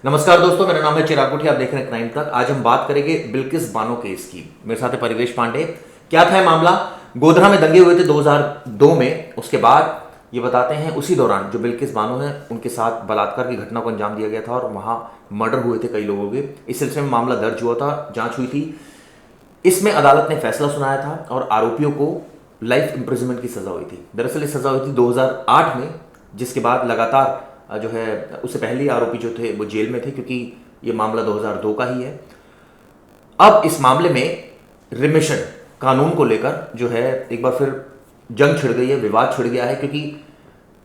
नमस्कार दोस्तों, मेरा नाम है चिराग कोठी। आप देख रहे हैं क्राइम तक। आज हम बात करेंगे बिल्किस बानो केस की। मेरे साथ है परिवेश पांडे। क्या था ये मामला? गोधरा में दंगे हुए थे 2002 में। उसके बाद ये बताते हैं उसी दौरान जो बिल्किस बानो है उनके साथ बलात्कार की घटना को अंजाम दिया गया था और वहां मर्डर हुए थे कई लोगों के। इस सिलसिले में मामला दर्ज हुआ था, जांच हुई थी। इसमें अदालत ने फैसला सुनाया था और आरोपियों को लाइफ इंप्रिजनमेंट की सजा हुई थी। दरअसल ये सजा हुई थी 2008 में, जिसके बाद लगातार जो है उससे पहले आरोपी जो थे वो जेल में थे, क्योंकि ये मामला 2002 का ही है। अब इस मामले में रिमिशन कानून को लेकर जो है एक बार फिर जंग छिड़ गई है, विवाद छिड़ गया है, क्योंकि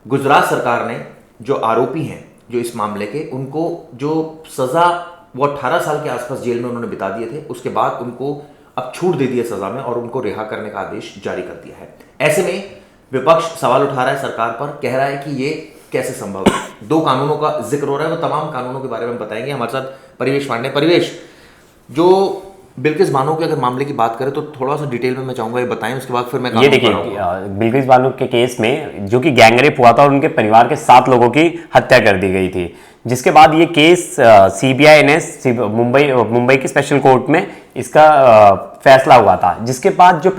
गुजरात सरकार ने जो आरोपी हैं जो इस मामले के, उनको जो सजा वो 18 साल के आसपास जेल में उन्होंने बिता दिए थे, उसके बाद उनको अब छूट दे दी है सजा में और उनको रिहा करने का आदेश जारी कर दिया है। ऐसे में विपक्ष सवाल उठा रहा है सरकार पर, कह रहा है कि ये कैसे संभव है। दो कानूनों का जिक्र हो रहा है, वो तमाम कानूनों के बारे में बताएंगे। हमारे साथ परिवेश पांडे। परिवेश, जो बिल्किस बानो के अगर मामले की बात करें तो थोड़ा सा डिटेल में मैं चाहूंगा ये बताएं, उसके बाद फिर मैं ये देखिए बिल्किस बानो के केस में जो कि गैंगरेप हुआ था और उनके परिवार के 7 लोगों की हत्या कर दी गई थी, जिसके बाद ये केस सीबीआई ने मुंबई की स्पेशल कोर्ट में इसका फैसला हुआ था। जिसके बाद जो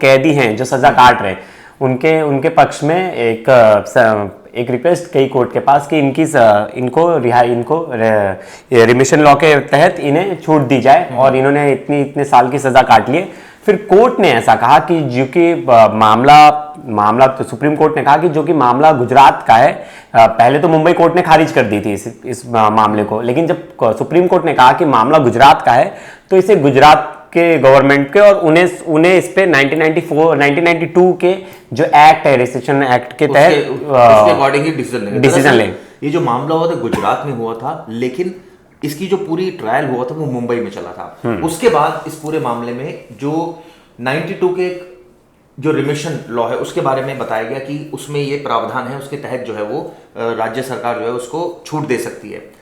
कैदी हैं जो सजा काट रहे उनके पक्ष में एक रिक्वेस्ट कई कोर्ट के पास कि इनको रिमिशन लॉ के तहत इन्हें छूट दी जाए, और इन्होंने इतने साल की सजा काट ली। फिर कोर्ट ने ऐसा कहा कि जो कि मामला तो सुप्रीम कोर्ट ने कहा कि जो कि मामला गुजरात का है, पहले तो मुंबई कोर्ट ने खारिज कर दी थी इस मामले को, लेकिन जब सुप्रीम कोर्ट ने कहा कि मामला गुजरात का है तो इसे गुजरात के गवर्नमेंट के और उन्हें इस पे 1992 के जो एक्ट है, रजिस्ट्रेशन एक्ट के तहत उसके अकॉर्डिंग ही डिसीजन लें। ये जो मामला हुआ था गुजरात में हुआ था, लेकिन इसकी जो पूरी ट्रायल हुआ था वो मुंबई में चला था। उसके बाद इस पूरे मामले में जो 92 के जो रिमिशन लॉ है उसके बारे में बताया गया कि उसमें ये प्रावधान है, उसके तहत जो है वो राज्य सरकार जो है उसको छूट दे सकती है।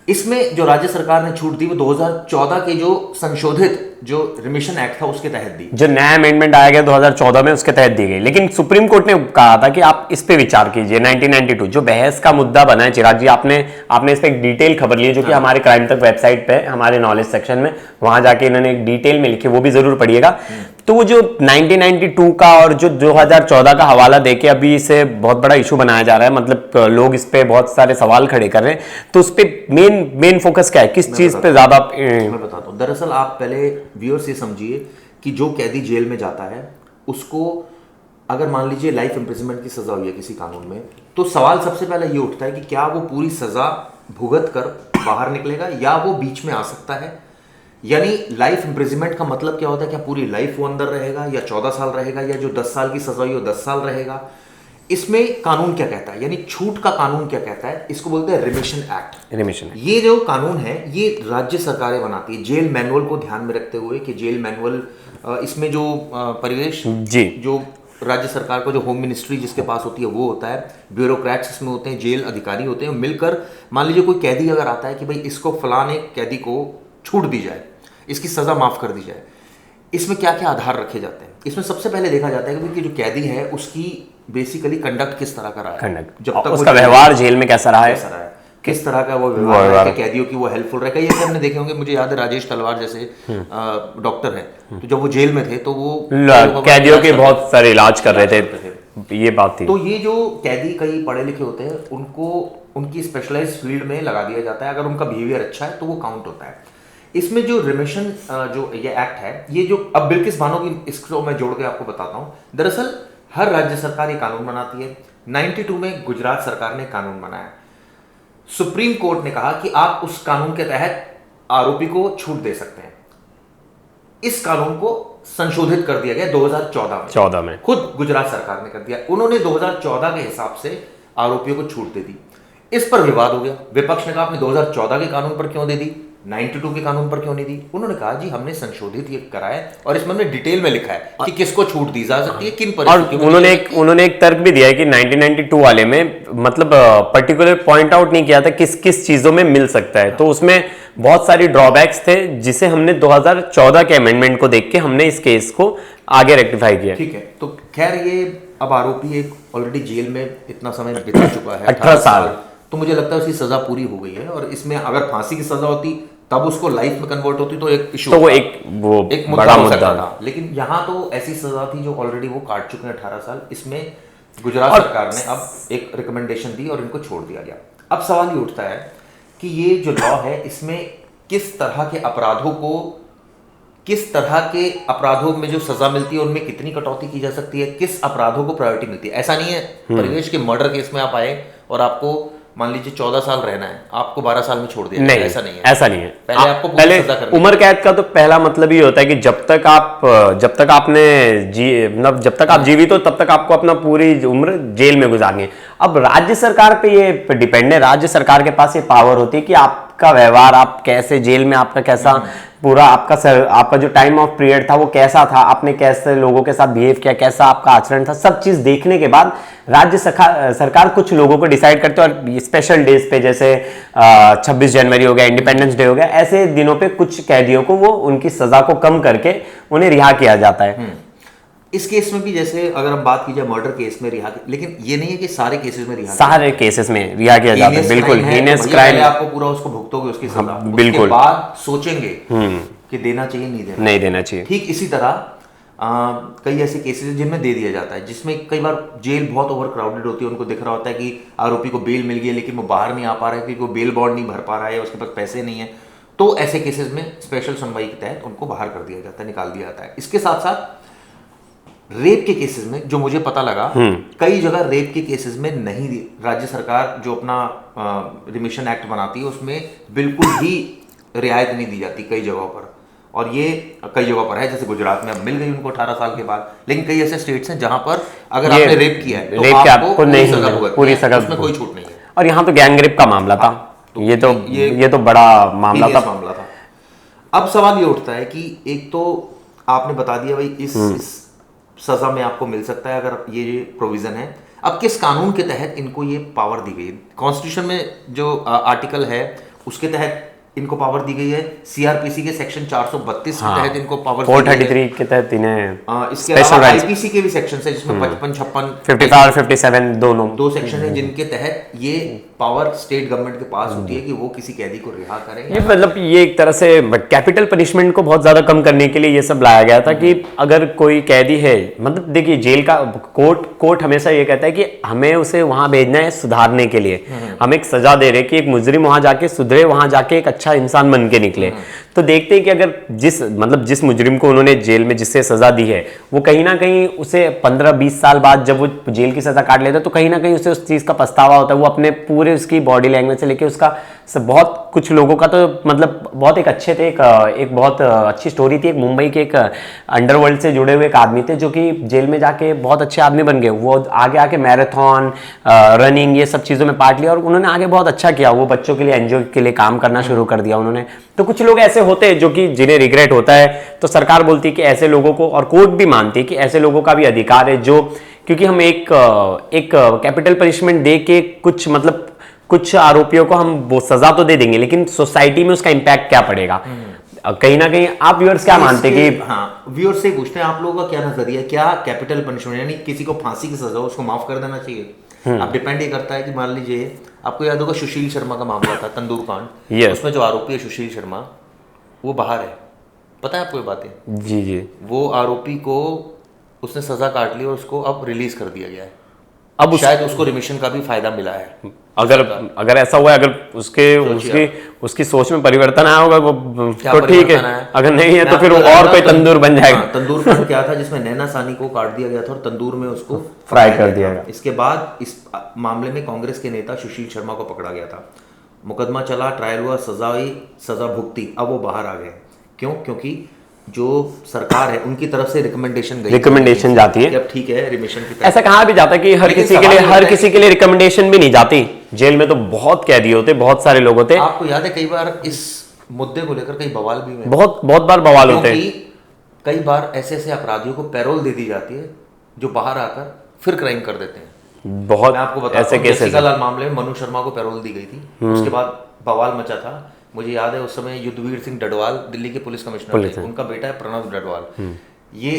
इसमें जो राज्य सरकार ने छूट दी वो 2014 के जो संशोधित जो रिमिशन एक्ट था उसके तहत दी, जो नया अमेंडमेंट आया गया 2014 में, उसके तहत दी गई। लेकिन सुप्रीम कोर्ट ने कहा था कि आप इस पे विचार कीजिए। 1992 जो बहस का मुद्दा बना है, चिराग जी आपने इस पे एक डिटेल खबर ली है जो कि हमारे क्राइम तक वेबसाइट पे हमारे नॉलेज सेक्शन में, वहां जाके इन्होंने एक डिटेल में लिखी, वो भी जरूर पढ़िएगा। तो वो जो 1992 का और जो 2014 का हवाला देके अभी इसे बहुत बड़ा इशू बनाया जा रहा है, मतलब लोग इस पे बहुत सारे सवाल खड़े कर रहे हैं। तो उस पे मेन फोकस क्या है, किस चीज पे ज्यादा? मैं बताता हूँ। दरअसल आप पहले व्यूअर्स ये समझिए कि जो कैदी जेल में जाता है उसको अगर मान लीजिए लाइफ इंप्रिजनमेंट की सजा हुई है किसी कानून में, तो सवाल सबसे पहले ये उठता है कि क्या वो पूरी सजा भुगत कर बाहर निकलेगा या वो बीच में आ सकता है। यानी लाइफ इंप्रिजनमेंट का मतलब क्या होता है? क्या पूरी लाइफ वो अंदर रहेगा या 14 साल रहेगा, या जो 10 साल की सजा हुई हो 10 साल रहेगा? इसमें कानून क्या कहता है, यानी छूट का कानून क्या कहता है? इसको बोलते हैं रिमिशन एक्ट। ये जो कानून है ये राज्य सरकारें बनाती है जेल मैनुअल को ध्यान में रखते हुए कि जेल मैनुअल इसमें जो परिवेश जी जो राज्य सरकार को जो होम मिनिस्ट्री जिसके पास होती है वो होता है, ब्यूरोक्रेट्स इसमें होते हैं, जेल अधिकारी होते हैं, मिलकर मान लीजिए कोई कैदी अगर आता है कि भाई इसको फलाने कैदी को छूट दी जाए, इसकी सजा माफ कर दी जाए, इसमें क्या क्या आधार रखे जाते हैं? इसमें सबसे पहले देखा जाता है कि जो कैदी है उसकी बेसिकली कंडक्ट किस तरह का रहा है, जब तक उसका व्यवहार जेल में कैसा रहा है, किस तरह का वो व्यवहार है, कैदियों की वो हेल्पफुल रहेगा। ये हमने देखे होंगे, मुझे याद है राजेश तलवार जैसे डॉक्टर है, तो जब वो जेल में थे तो वो कैदियों के बहुत सारे इलाज कर रहे थे, ये बात थी। तो ये जो कैदी कई पढ़े लिखे होते हैं उनको उनकी स्पेशलाइज्ड फील्ड में लगा दिया जाता है, अगर उनका बिहेवियर अच्छा है तो वो काउंट होता है। इसमें जो रिमिशन जो ये एक्ट है, ये जो अब बिल्किस बानो की इसको मैं जोड़ के आपको बताता हूँ। दरअसल हर राज्य सरकार ये कानून बनाती है। 92 में गुजरात सरकार ने कानून बनाया। सुप्रीम कोर्ट ने कहा कि आप उस कानून के तहत आरोपी को छूट दे सकते हैं। इस कानून को संशोधित कर दिया गया 2014 में। खुद गुजरात सरकार ने कर दिया। उन्होंने 2014 के हिसाब से आरोपियों को छूट दे दी। इस पर विवाद हो गया। विपक्ष ने कहा आपने 2014 के कानून पर क्यों दे दी, 92 के कानून पर क्यों नहीं दी? उन्होंने कहा जी हमने संशोधित ये करा है और इसमें हमने डिटेल में लिखा है कि किसको छूट दी जा सकती है, किन परिस्थितियों में। उन्होंने एक तर्क भी दिया है कि 1992 वाले में मतलब पर्टिकुलर पॉइंट आउट नहीं किया था किस किस चीजों में मिल सकता है, तो उसमें बहुत सारी ड्रॉबैक्स थे जिसे हमने 2014 के अमेंडमेंट को देख के हमने इस केस को आगे रेक्टिफाई किया। ठीक है, तो खैर ये अब आरोपी एक ऑलरेडी जेल में इतना समय बिता चुका है, 18 साल, तो मुझे लगता है उसकी सजा पूरी हो गई है। और इसमें अगर फांसी की सजा होती तब उसको लाइफ में कन्वर्ट होती तो एक इशू, तो वो एक बड़ा हो मुद्दा सकता था। था। लेकिन यहाँ तो ऐसी सजा थी जो ऑलरेडी वो काट चुके हैं 18 साल। इसमें गुजरात सरकार ने अब एक रिकमेंडेशन दी और इनको छोड़ दिया गया। अब सवाल ये उठता है कि ये जो लॉ है इसमें किस तरह के अपराधों में जो सजा मिलती है उनमें कितनी कटौती की जा सकती है, किस अपराधों को प्रायोरिटी मिलती है। ऐसा नहीं है परिवेश के मर्डर केस में आप आए और आपको मान लीजिए 14 साल रहना है, आपको 12 साल में छोड़ दिया नहीं, ऐसा नहीं है। ऐसा नहीं है। पहले आपको पूरी सजा करनी उम्र कैद का तो पहला मतलब ये होता है कि जब तक आप जीवित हो तब तक आपको अपना पूरी उम्र जेल में गुजारनी है। अब राज्य सरकार पे ये डिपेंड है, राज्य सरकार के पास ये पावर होती है कि आपका व्यवहार, आप कैसे जेल में, आपका कैसा पूरा आपका जो टाइम ऑफ पीरियड था वो कैसा था, आपने कैसे लोगों के साथ बिहेव किया, कैसा आपका आचरण था, सब चीज देखने के बाद राज्य सरकार कुछ लोगों को डिसाइड करते हैं। और स्पेशल डेज पे जैसे 26 जनवरी हो गया, इंडिपेंडेंस डे हो गया, ऐसे दिनों पे कुछ कैदियों को वो उनकी सजा को कम करके उन्हें रिहा किया जाता है। इस केस में भी जैसे अगर हम बात की जाए मर्डर केस में लेकिन ये नहीं है कि सारे केसेस में सारे केसेस में रिहा किया जाता है। बिल्कुल हीनस क्राइम, आपको पूरा उसको भुगतोगे उसकी सजा, बिल्कुल, उसके बाद सोचेंगे कि देना चाहिए नहीं देना चाहिए। ठीक इसी तरह कई ऐसे केसेस हैं जिनमें दे दिया जाता है, जिसमें कई बार जेल बहुत ओवर क्राउडेड होती है, उनको दिख रहा होता है कि आरोपी को बेल मिल गई लेकिन वो बाहर नहीं आ पा रहा है क्योंकि वो बेल बॉन्ड नहीं भर पा रहा है, उसके पास पैसे नहीं है। तो ऐसे केसेस में स्पेशल सुनवाई के तहत उनको बाहर कर दिया जाता है, निकाल दिया जाता है। इसके साथ साथ रेप के केसेस में जो मुझे पता लगा, कई जगह रेप के केसेस में नहीं दी राज्य सरकार जो अपना रिमिशन एक्ट बनाती है उसमें बिल्कुल ही रियायत नहीं दी जाती कई जगहों पर। और ये कई जगहों पर है, जैसे गुजरात में अब मिल गई उनको 18 साल के बाद, लेकिन कई ऐसे स्टेट्स हैं जहां पर अगर आपने रेप किया है तो आपको पूरी सजा, उसमें कोई छूट नहीं है। और यहाँ तो गैंग रेप का मामला था, तो ये तो बड़ा मामला था। अब सवाल ये उठता है कि एक तो आपने बता दिया भाई इस सजा में आपको मिल सकता है अगर ये प्रोविजन है। अब किस कानून के तहत इनको ये पावर दी गई? कॉन्स्टिट्यूशन में जो आर्टिकल है उसके तहत इनको पावर दी गई है, सीआरपीसी के सेक्शन 432 के तहत इनको पावर 433 के तहत इन्हें इसके अलावा आईपीसी के भी सेक्शन है जिसमें 55, 56, 54, 57 दो सेक्शन है जिनके तहत ये पावर स्टेट गवर्नमेंट के पास होती है कि वो किसी कैदी को रिहा करें। ये मतलब ये एक तरह से कैपिटल पनिशमेंट को बहुत ज्यादा कम करने के लिए ये सब लाया गया था कि अगर कोई कैदी है, मतलब देखिए जेल का कोर्ट हमेशा ये कहता है कि हमें उसे वहां भेजना है सुधारने के लिए, हम एक सजा दे रहे कि एक मुजरिम वहां जाके सुधरे, वहां जाके एक अच्छा इंसान बन के निकले। तो देखते हैं कि अगर जिस मुजरिम को उन्होंने जेल में जिससे सजा दी है वो कहीं ना कहीं उसे 15-20 साल बाद जब वो जेल की सजा काट लेता है तो कहीं ना कहीं उसे उस चीज का पछतावा होता है। वो अपने पूरे उसकी बॉडी लैंग्वेज से लेके उसका बहुत कुछ लोगों का तो मतलब बहुत एक अच्छे थे, एक बहुत अच्छी स्टोरी थी। एक मुंबई के एक अंडरवर्ल्ड से जुड़े हुए एक आदमी थे जो कि जेल में जाके बहुत अच्छे आदमी बन गए। वो आगे मैराथन, रनिंग, ये सब चीज़ों में पार्ट लिया और उन्होंने आगे बहुत अच्छा किया। वो बच्चों के लिए एनजीओ के लिए काम करना शुरू कर दिया उन्होंने। तो कुछ लोग ऐसे होते हैं जो कि जिन्हें रिग्रेट होता है, तो सरकार बोलती है कि ऐसे लोगों को, और कोर्ट भी मानती है कि ऐसे लोगों का भी अधिकार है जो, क्योंकि हम एक कैपिटल पनिशमेंट दे के कुछ आरोपियों को हम वो सजा तो दे देंगे लेकिन सोसाइटी में उसका इंपैक्ट क्या पड़ेगा। कहीं ना कहीं आप व्यूअर्स क्या मानते हैं कि, हाँ, व्यूअर्स से पूछते हैं आप लोगों का क्या नजरिया, क्या कैपिटल पनिशमेंट यानी किसी को फांसी की सजा उसको माफ कर देना चाहिए? अब डिपेंड ये करता है कि मान लीजिए आपको याद होगा सुशील शर्मा का मामला था, तंदूर कांड, उसमें जो आरोपी है सुशील शर्मा वो बाहर है, पता है आपको ये बातें? जी वो आरोपी को उसने सजा काट ली और उसको अब रिलीज कर दिया गया है। अब शायद उसको रिमिशन का भी फायदा मिला है। अगर ऐसा हुआ, अगर उसकी सोच में परिवर्तन आया होगा वो तो ठीक है, अगर नहीं है तो फिर और कोई तंदूर बन जाएगा। तंदूर कांड क्या था जिसमें नैना सानी को काट दिया गया था और तंदूर में उसको फ्राई कर दिया गया। इसके बाद इस मामले में कांग्रेस के नेता सुशील शर्मा को पकड़ा गया था, मुकदमा चला, ट्रायल हुआ, सजा भुगती, अब वो बाहर आ गए। क्यों? क्योंकि जो सरकार है उनकी तरफ से रिकमेंडेशन जाती है, अब ठीक है रिमिशन की। ऐसा कहा भी जाता है कि हर किसी के लिए रिकमेंडेशन भी नहीं जाती। जेल में तो बहुत कैदी होते, बहुत सारे लोग होते। आपको याद है कई बार इस मुद्दे को लेकर कई बवाल भी हुए, बहुत बार बवाल होते हैं। कई बार ऐसे अपराधियों को पैरोल दे दी जाती है जो बाहर आकर फिर क्राइम कर देते हैं। बहुत मैं आपको बताता हूं, जसिका लाल मामले में मनु शर्मा को पैरोल दी गई थी, उसके बाद बवाल मचा था। मुझे याद है उस समय युद्धवीर सिंह डडवाल दिल्ली के पुलिस कमिश्नर थे, उनका बेटा है प्रणव डडवाल, ये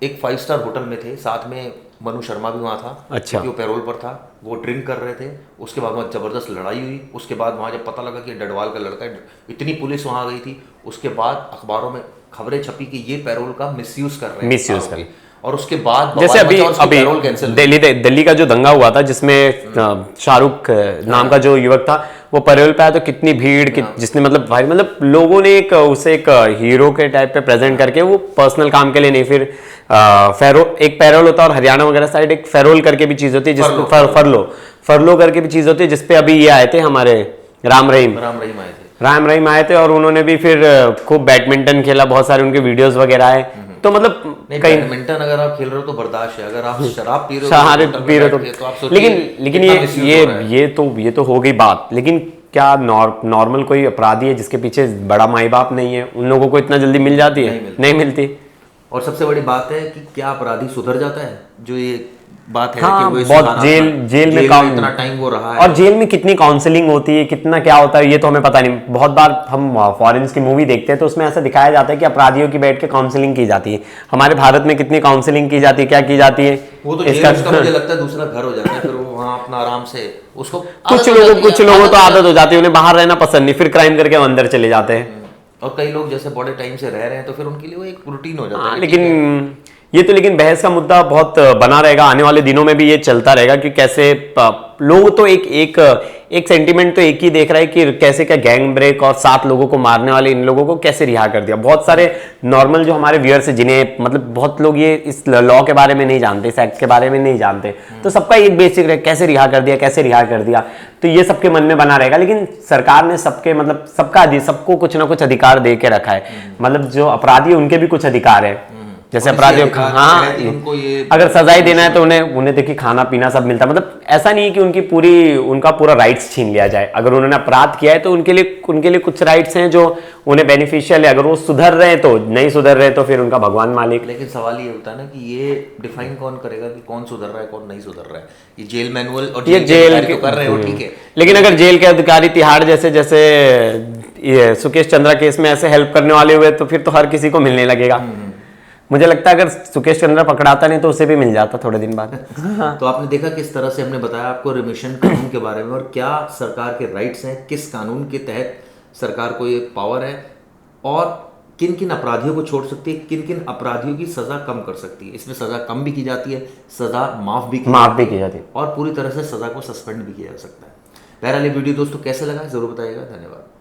एक 5 स्टार होटल में थे, साथ में मनु शर्मा भी वहाँ था। अच्छा। क्योंकि वो पैरोल पर था, वो ड्रिंक कर रहे थे। उसके बाद वहाँ जबरदस्त लड़ाई हुई। उसके बाद वहाँ जब पता लगा कि डडवाल का लड़का है, इतनी पुलिस वहाँ गई थी। उसके बाद अखबारों में खबरें छपी कि ये पैरोल का मिसयूज कर रहे हैं, मिसयूज कर, और उसके बाद जैसे अभी पैरोल कैंसिल। दिल्ली का जो दंगा हुआ था जिसमें शाहरुख नाम का जो युवक था वो पैरोल पे आया, तो कितनी भीड़ जिसने मतलब भाई मतलब लोगों ने उसे एक हीरो के टाइप पे प्रेजेंट करके, वो पर्सनल काम के लिए नहीं, फिर एक पैरोल होता है और हरियाणा वगैरह साइड एक फेरोल करके भी चीज होती है, जिसपे फरलो करके भी चीज होती है, जिसपे अभी ये आए थे हमारे राम रहीम आए थे और उन्होंने भी फिर खूब बैडमिंटन खेला, बहुत सारे उनके वीडियोस वगैरह आए। तो मतलब बैडमिंटन अगर आप खेल रहे हो तो बर्दाश्त है, अगर आप शराब पी रहे हो तो आप सोचिए। लेकिन ये तो हो गई बात, लेकिन क्या नॉर्मल कोई अपराधी है जिसके पीछे बड़ा माई बाप नहीं है, उन लोगों को इतना जल्दी मिल जाती है? नहीं मिलती। और सबसे बड़ी बात है कि क्या अपराधी सुधर जाता है? जो ये बात है हाँ, कि वो बहुत जेल में इतना टाइम वो रहा है, और जेल में कितनी काउंसलिंग होती है, कितना क्या होता है, ये तो हमें पता नहीं। बहुत बार हम फॉरेन्स की मूवी देखते हैं तो उसमें ऐसा दिखाया जाता है कि अपराधियों की बैठ के काउंसलिंग की जाती है। हमारे भारत में कितनी काउंसलिंग की जाती है, क्या की जाती है? वो तो इसका मुझे लगता है दूसरा घर हो जाता है, फिर वो वहाँ अपना आराम से उसको कुछ लोगों तो आदत हो जाती है, उन्हें बाहर रहना पसंद नहीं, फिर क्राइम करके अंदर चले जाते हैं। और कई लोग जैसे बड़े टाइम से रह रहे हैं तो फिर उनके लिए वो एक रूटीन हो जाता है। लेकिन ये तो बहस का मुद्दा बहुत बना रहेगा, आने वाले दिनों में भी ये चलता रहेगा कि कैसे लोग तो एक सेंटीमेंट तो एक ही देख रहा है कि कैसे क्या गैंग ब्रेक और 7 लोगों को मारने वाले इन लोगों को कैसे रिहा कर दिया। बहुत सारे नॉर्मल जो हमारे व्यूअर्स हैं, जिन्हें मतलब बहुत लोग ये इस लॉ के बारे में नहीं जानते, इस एक्ट के बारे में नहीं जानते, तो सबका एक बेसिक रहे कैसे रिहा कर दिया, कैसे रिहा कर दिया, तो ये सबके मन में बना रहेगा। लेकिन सरकार ने सबको कुछ ना कुछ अधिकार दे के रखा है, मतलब जो अपराधी है उनके भी कुछ अधिकार है। जैसे अपराधियों को अगर सजाई देना है तो उन्हें देखिए खाना पीना सब मिलता है। मतलब ऐसा नहीं है कि उनका पूरा राइट्स छीन लिया जाए। अगर उन्होंने अपराध किया है तो उनके लिए कुछ राइट्स हैं जो उन्हें बेनिफिशियल है। अगर वो सुधर रहे तो, नहीं सुधर रहे तो फिर उनका भगवान मालिक। लेकिन सवाल ये होता है ना कि ये डिफाइन कौन करेगा कि कौन सुधर रहा है कौन नहीं सुधर रहा है? ये जेल मैनुअल और जेल के कर रहे हो, ठीक है, लेकिन अगर जेल के अधिकारी तिहाड़ जैसे ये सुकेश चंद्रा केस में ऐसे हेल्प करने वाले हुए तो फिर तो हर किसी को मिलने लगेगा। मुझे लगता है अगर सुकेश चंद्रा पकड़ाता नहीं तो उसे भी मिल जाता थोड़े दिन बाद। तो आपने देखा किस तरह से हमने बताया आपको रिमिशन कानून के बारे में और क्या सरकार के राइट्स हैं, किस कानून के तहत सरकार को ये पावर है और किन किन अपराधियों को छोड़ सकती है, किन किन अपराधियों की सजा कम कर सकती है। इसमें सजा कम भी की जाती है, सजा माफ भी की जाती है और पूरी तरह से सजा को सस्पेंड भी किया जा सकता है। बहरहाल ये वीडियो दोस्तों कैसे लगा जरूर बताइएगा। धन्यवाद।